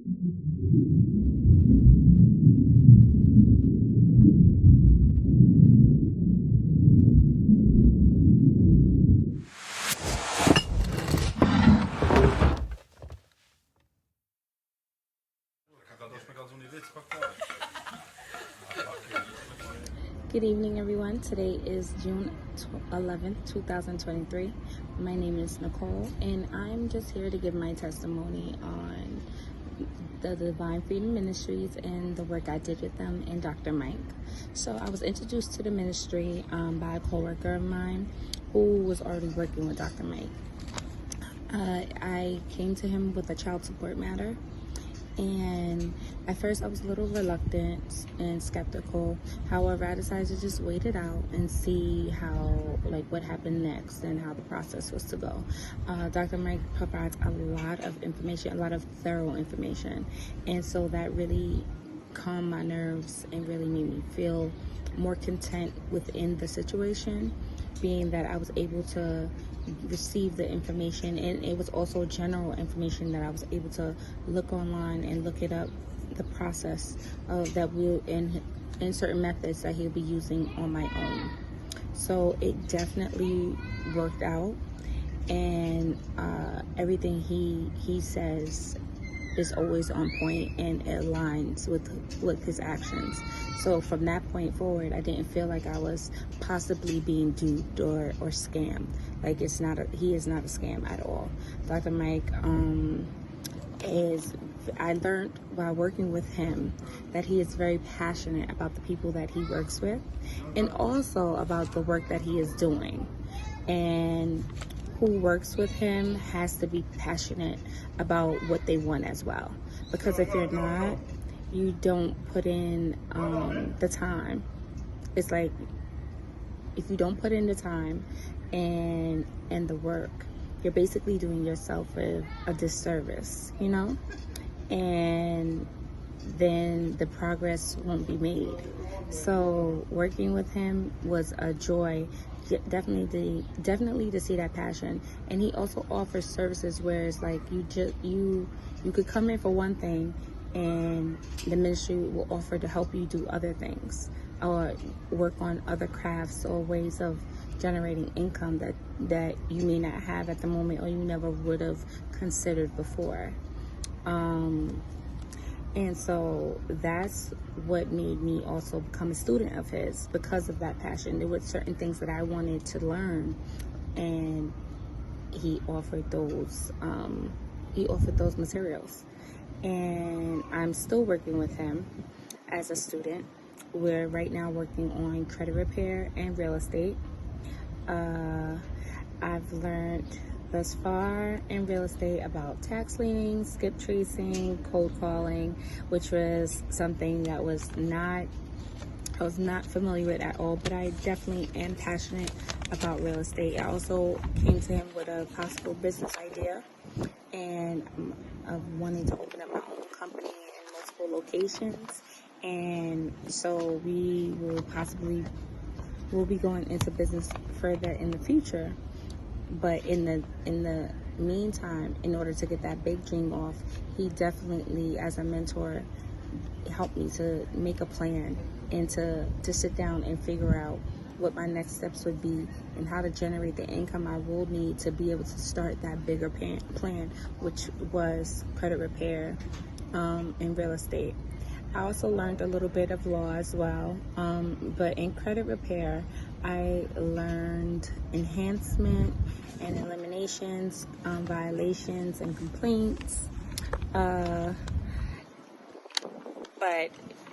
Good evening, everyone. Today is June 11th, 2023. My name is Nicole, and I'm just here to give my testimony on the Divine Freedom Ministries and the work I did with them and Dr. Mike. So I was introduced to the ministry by a coworker of mine who was already working with Dr. Mike. I came to him with a child support matter. And at first I was a little reluctant and skeptical. However, I decided to just wait it out and see what happened next and how the process was to go. Dr. Mike provides a lot of information, a lot of thorough information. And so that really calmed my nerves and really made me feel more content within the situation, being that I was able to receive the information, and it was also general information that I was able to look online and look it up, the process of that will in certain methods that he'll be using on my own. So it definitely worked out, and everything he says is always on point and it aligns with his actions. So from that point forward, I didn't feel like I was possibly being duped or scammed. Like he is not a scam at all. Dr. Mike I learned while working with him that he is very passionate about the people that he works with and also about the work that he is doing. And who works with him has to be passionate about what they want as well. Because if you're not, you don't put in the time. It's like if you don't put in the time and the work, you're basically doing yourself a disservice, you know? And then the progress won't be made. So working with him was a joy, definitely to see that passion. And he also offers services where it's like you could come in for one thing and the ministry will offer to help you do other things or work on other crafts or ways of generating income that you may not have at the moment or you never would have considered before. And so that's what made me also become a student of his, because of that passion. There were certain things that I wanted to learn, and he offered those materials. And I'm still working with him as a student. We're right now working on credit repair and real estate. I've learned thus far in real estate about tax liens, skip tracing, cold calling, which was something that I was not familiar with at all, but I definitely am passionate about real estate. I also came to him with a possible business idea and of wanting to open up my own company in multiple locations. And so we'll be going into business further in the future. But in the meantime, in order to get that big dream off, he definitely, as a mentor, helped me to make a plan and to sit down and figure out what my next steps would be and how to generate the income I will need to be able to start that bigger plan, which was credit repair and real estate. I also learned a little bit of law as well, but in credit repair, I learned enhancement and eliminations, violations and complaints. But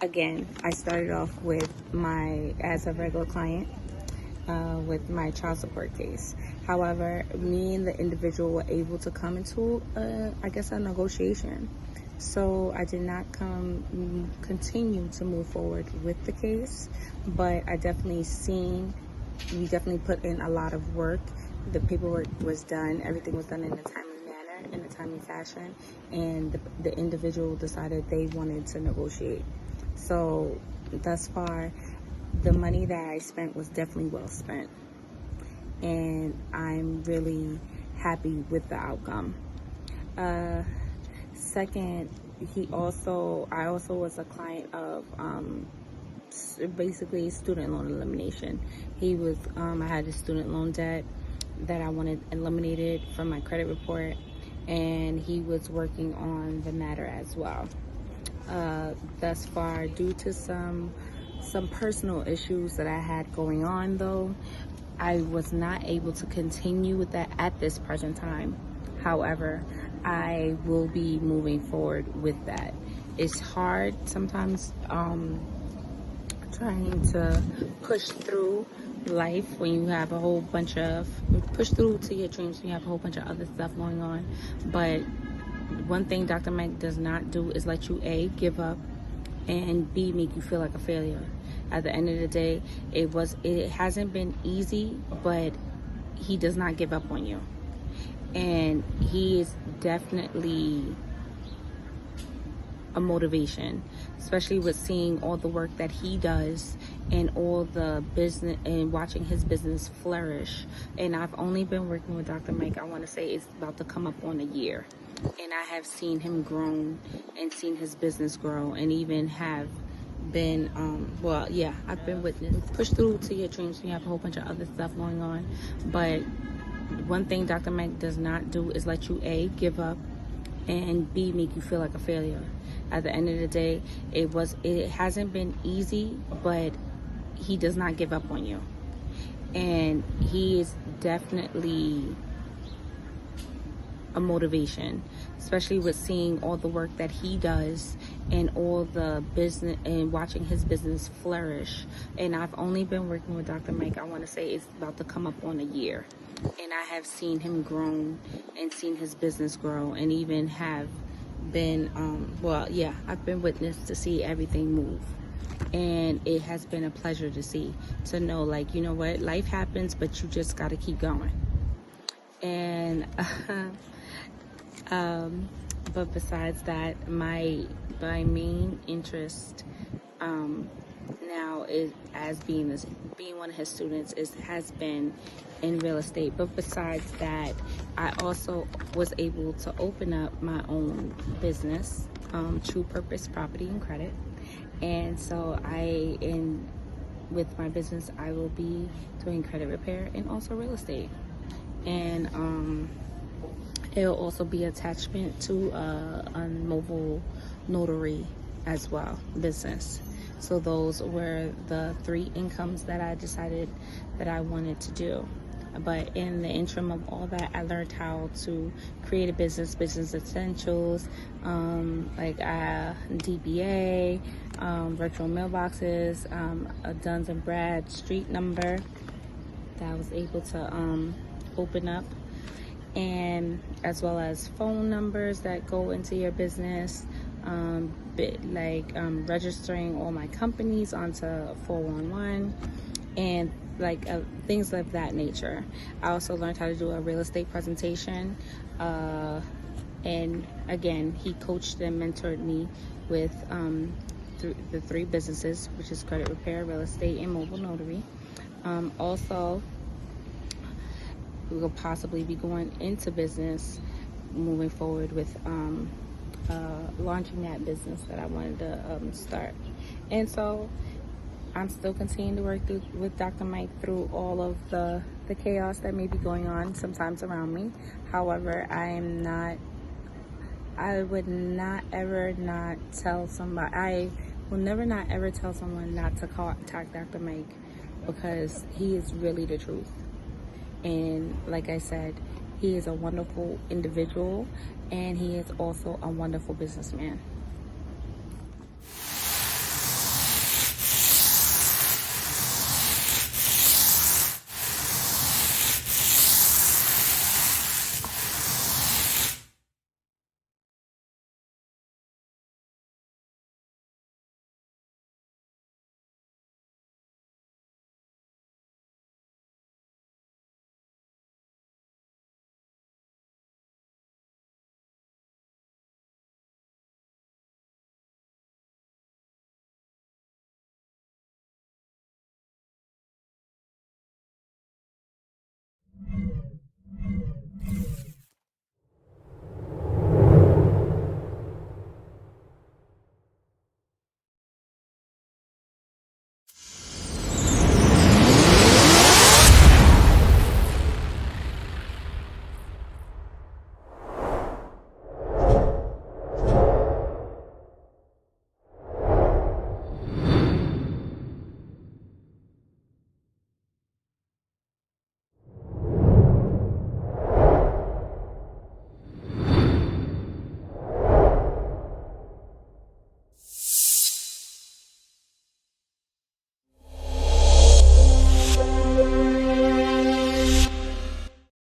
again, I started off as a regular client with my child support case. However, me and the individual were able to come into, a negotiation. So I did not continue to move forward with the case, but we definitely put in a lot of work. The paperwork was done, everything was done in a timely manner, in a timely fashion, and the individual decided they wanted to negotiate. So thus far, the money that I spent was definitely well spent, and I'm really happy with the outcome. Second I also was a client of basically student loan elimination. I had a student loan debt that I wanted eliminated from my credit report, and he was working on the matter as well. Thus far, due to some personal issues that I had going on, though, I was not able to continue with that at this present time. However, I will be moving forward with that. It's hard sometimes trying to push through life when you have a whole bunch of push through to your dreams when you have a whole bunch of other stuff going on. But one thing Dr. Mike does not do is let you A, give up, and B, make you feel like a failure. At the end of the day, it hasn't been easy, but he does not give up on you. And he is definitely a motivation, especially with seeing all the work that he does and all the business and watching his business flourish. And I've only been working with Dr. Mike, I want to say it's about to come up on a year. And I have seen him grow and seen his business grow, and even have been, I've been witness. Push through to your dreams when you have a whole bunch of other stuff going on. But one thing Dr. Mike does not do is let you A, give up, and B, make you feel like a failure. At the end of the day, it hasn't been easy, but he does not give up on you. And he is definitely a motivation, especially with seeing all the work that he does and all the business and watching his business flourish. And I've only been working with Dr. Mike, I want to say it's about to come up on a year. And I have seen him grow and seen his business grow, and even have been, I've been witness to see everything move. And it has been a pleasure to know, like, you know what, life happens, but you just got to keep going. And but besides that, my main interest now is as being one of his students has been in real estate. But besides that, I also was able to open up my own business, True Purpose Property and Credit. And so with my business, I will be doing credit repair and also real estate. And it'll also be attachment to a mobile notary as well, business. So those were the 3 incomes that I decided that I wanted to do. But in the interim of all that, I learned how to create a business essentials, like DBA, virtual mailboxes, a Duns and Brad street number that I was able to open up, and as well as phone numbers that go into your business, registering all my companies onto 411, and things of that nature. I also learned how to do a real estate presentation, and again, he coached and mentored me with the 3 businesses, which is credit repair, real estate, and mobile notary. Also, we will possibly be going into business moving forward with launching that business that I wanted to start. And so I'm still continuing to work with Dr. Mike through all of the chaos that may be going on sometimes around me. However, I would not ever not tell somebody, I will never not ever tell someone not to contact Dr. Mike, because he is really the truth. And like I said, he is a wonderful individual, and he is also a wonderful businessman.